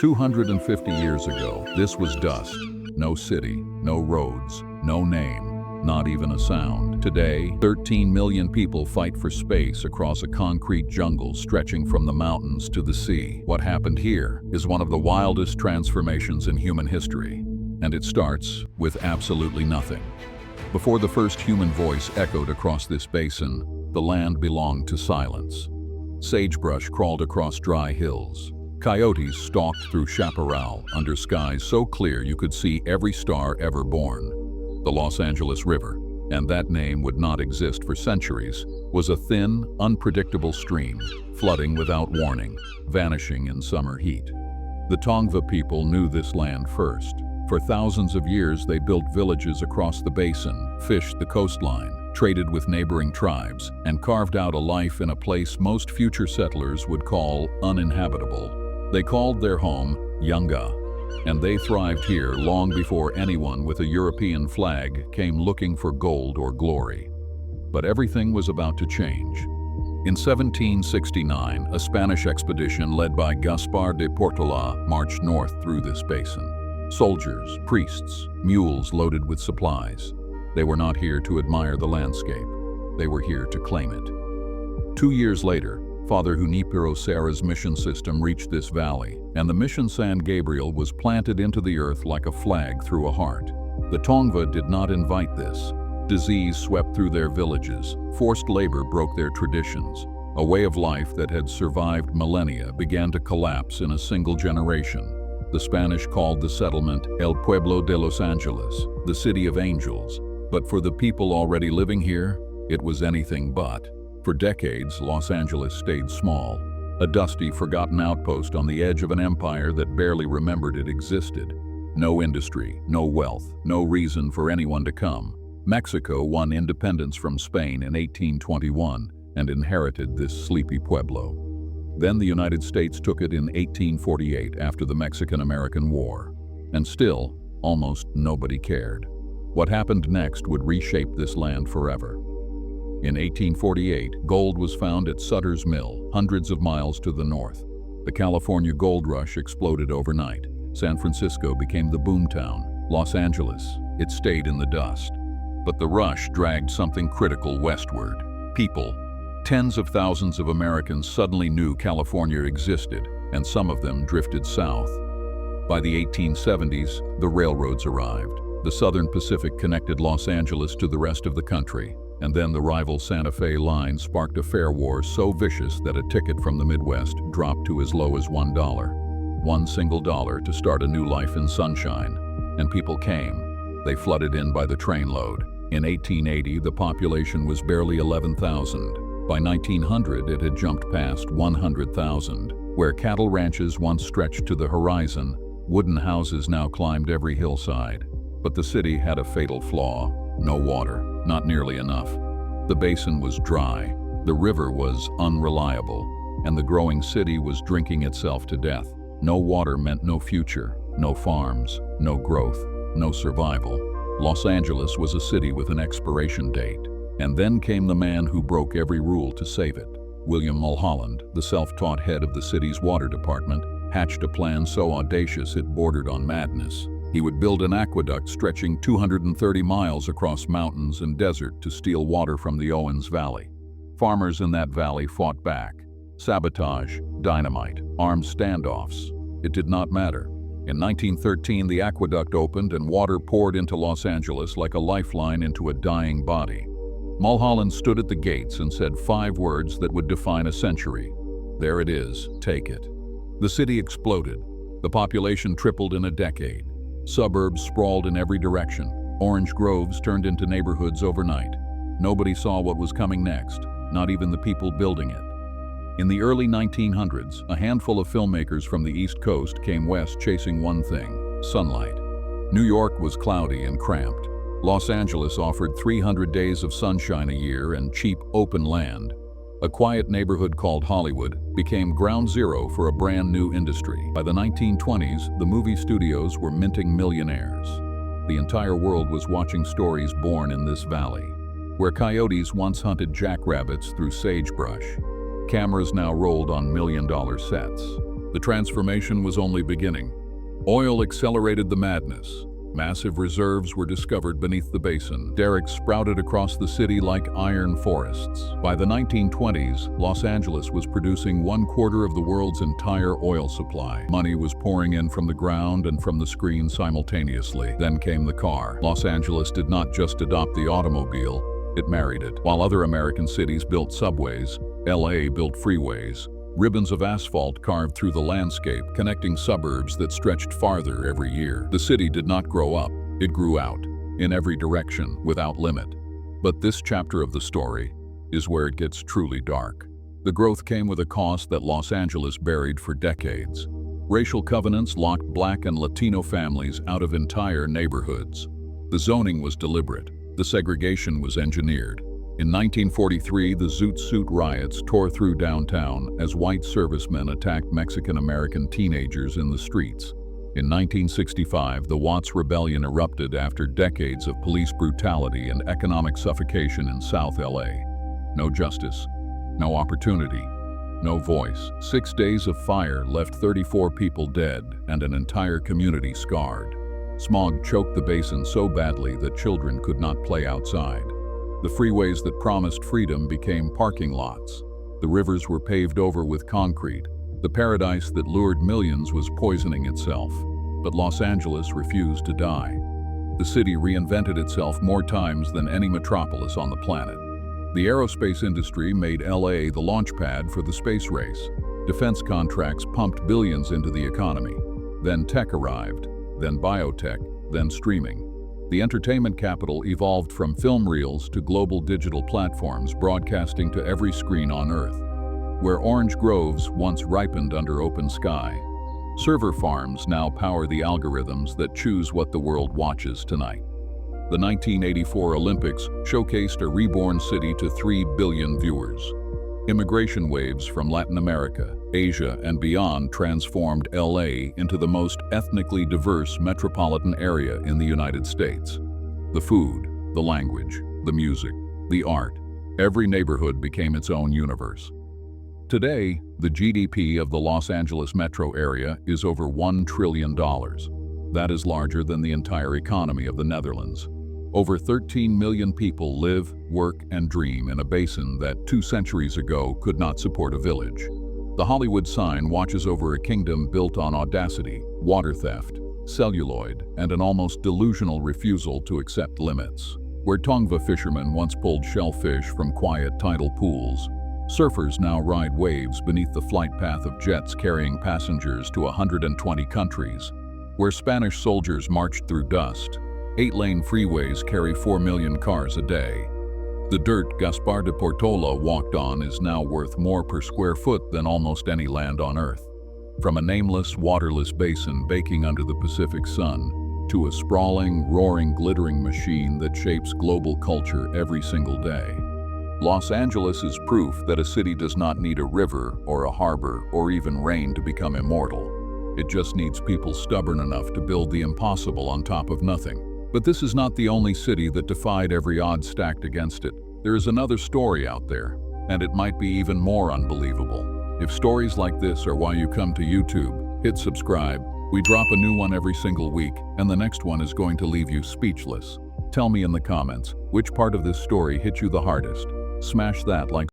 250 years ago, this was dust. No city, no roads, no name, not even a sound. Today, 13 million people fight for space across a concrete jungle stretching from the mountains to the sea. What happened here is one of the wildest transformations in human history, and it starts with absolutely nothing. Before the first human voice echoed across this basin, the land belonged to silence. Sagebrush crawled across dry hills. Coyotes stalked through chaparral under skies so clear you could see every star ever born. The Los Angeles River, and that name would not exist for centuries, was a thin, unpredictable stream, flooding without warning, vanishing in summer heat. The Tongva people knew this land first. For thousands of years they built villages across the basin, fished the coastline, traded with neighboring tribes, and carved out a life in a place most future settlers would call uninhabitable. They called their home Yunga, and they thrived here long before anyone with a European flag came looking for gold or glory. But everything was about to change. In 1769, a Spanish expedition led by Gaspar de Portola marched north through this basin. Soldiers, priests, mules loaded with supplies. They were not here to admire the landscape. They were here to claim it. 2 years later, Father Junipero Serra's mission system reached this valley, and the mission San Gabriel was planted into the earth like a flag through a heart. The Tongva did not invite this. Disease swept through their villages, forced labor broke their traditions. A way of life that had survived millennia began to collapse in a single generation. The Spanish called the settlement El Pueblo de Los Ángeles, the city of angels. But for the people already living here, it was anything but. For decades, Los Angeles stayed small, a dusty, forgotten outpost on the edge of an empire that barely remembered it existed. No industry, no wealth, no reason for anyone to come. Mexico won independence from Spain in 1821 and inherited this sleepy pueblo. Then the United States took it in 1848 after the Mexican-American War. And still, almost nobody cared. What happened next would reshape this land forever. In 1848, gold was found at Sutter's Mill, hundreds of miles to the north. The California gold rush exploded overnight. San Francisco became the boomtown. Los Angeles, it stayed in the dust. But the rush dragged something critical westward. People. Tens of thousands of Americans suddenly knew California existed, and some of them drifted south. By the 1870s, the railroads arrived. The Southern Pacific connected Los Angeles to the rest of the country. And then the rival Santa Fe line sparked a fare war so vicious that a ticket from the Midwest dropped to as low as $1. One single dollar to start a new life in sunshine. And people came. They flooded in by the trainload. In 1880, the population was barely 11,000. By 1900, it had jumped past 100,000. Where cattle ranches once stretched to the horizon, wooden houses now climbed every hillside. But the city had a fatal flaw. No water. Not nearly enough. The basin was dry, the river was unreliable, and the growing city was drinking itself to death. No water meant no future, no farms, no growth, no survival. Los Angeles was a city with an expiration date. And then came the man who broke every rule to save it. William Mulholland, the self-taught head of the city's water department, hatched a plan so audacious it bordered on madness. He would build an aqueduct stretching 230 miles across mountains and desert to steal water from the Owens Valley. Farmers in that valley fought back. Sabotage, dynamite, armed standoffs. It did not matter. In 1913, the aqueduct opened and water poured into Los Angeles like a lifeline into a dying body. Mulholland stood at the gates and said 5 words that would define a century. There it is, take it. The city exploded. The population tripled in a decade. Suburbs sprawled in every direction. Orange groves turned into neighborhoods overnight. Nobody saw what was coming next, not even the people building it. In the early 1900s, a handful of filmmakers from the East Coast came west chasing one thing: sunlight. New York was cloudy and cramped. Los Angeles offered 300 days of sunshine a year and cheap, open land. A quiet neighborhood called Hollywood became ground zero for a brand new industry. By the 1920s, the movie studios were minting millionaires. The entire world was watching stories born in this valley. Where coyotes once hunted jackrabbits through sagebrush, cameras now rolled on million-dollar sets. The transformation was only beginning. Oil accelerated the madness. Massive reserves were discovered beneath the basin. Derricks sprouted across the city like iron forests. By the 1920s, Los Angeles was producing 1/4 of the world's entire oil supply. Money was pouring in from the ground and from the screen simultaneously. Then came the car. Los Angeles did not just adopt the automobile, it married it. While other American cities built subways, LA built freeways. Ribbons of asphalt carved through the landscape, connecting suburbs that stretched farther every year. The city did not grow up, it grew out, in every direction, without limit. But this chapter of the story is where it gets truly dark. The growth came with a cost that Los Angeles buried for decades. Racial covenants locked Black and Latino families out of entire neighborhoods. The zoning was deliberate, the segregation was engineered. In 1943, the Zoot riots tore through downtown as white servicemen attacked Mexican-American teenagers in the streets. In 1965, the Watts Rebellion erupted after decades of police brutality and economic suffocation in South LA. No justice, no opportunity, no voice. 6 days of fire left 34 people dead and an entire community scarred. Smog choked the basin so badly that children could not play outside. The freeways that promised freedom became parking lots. The rivers were paved over with concrete. The paradise that lured millions was poisoning itself. But Los Angeles refused to die. The city reinvented itself more times than any metropolis on the planet. The aerospace industry made LA the launch pad for the space race. Defense contracts pumped billions into the economy. Then tech arrived, then biotech, then streaming. The entertainment capital evolved from film reels to global digital platforms broadcasting to every screen on Earth. Where orange groves once ripened under open sky, server farms now power the algorithms that choose what the world watches tonight. The 1984 Olympics showcased a reborn city to 3 billion viewers. Immigration waves from Latin America, Asia, and beyond transformed LA into the most ethnically diverse metropolitan area in the United States. The food, the language, the music, the art, every neighborhood became its own universe. Today, the GDP of the Los Angeles metro area is over $1 trillion. That is larger than the entire economy of the Netherlands. Over 13 million people live, work, and dream in a basin that 2 centuries ago could not support a village. The Hollywood sign watches over a kingdom built on audacity, water theft, celluloid, and an almost delusional refusal to accept limits. Where Tongva fishermen once pulled shellfish from quiet tidal pools, surfers now ride waves beneath the flight path of jets carrying passengers to 120 countries. Where Spanish soldiers marched through dust, 8-lane freeways carry 4 million cars a day. The dirt Gaspar de Portola walked on is now worth more per square foot than almost any land on Earth. From a nameless, waterless basin baking under the Pacific sun, to a sprawling, roaring, glittering machine that shapes global culture every single day. Los Angeles is proof that a city does not need a river or a harbor or even rain to become immortal. It just needs people stubborn enough to build the impossible on top of nothing. But this is not the only city that defied every odds stacked against it. There is another story out there, and it might be even more unbelievable. If stories like this are why you come to YouTube, hit subscribe. We drop a new one every single week, and the next one is going to leave you speechless. Tell me in the comments, which part of this story hit you the hardest? Smash that like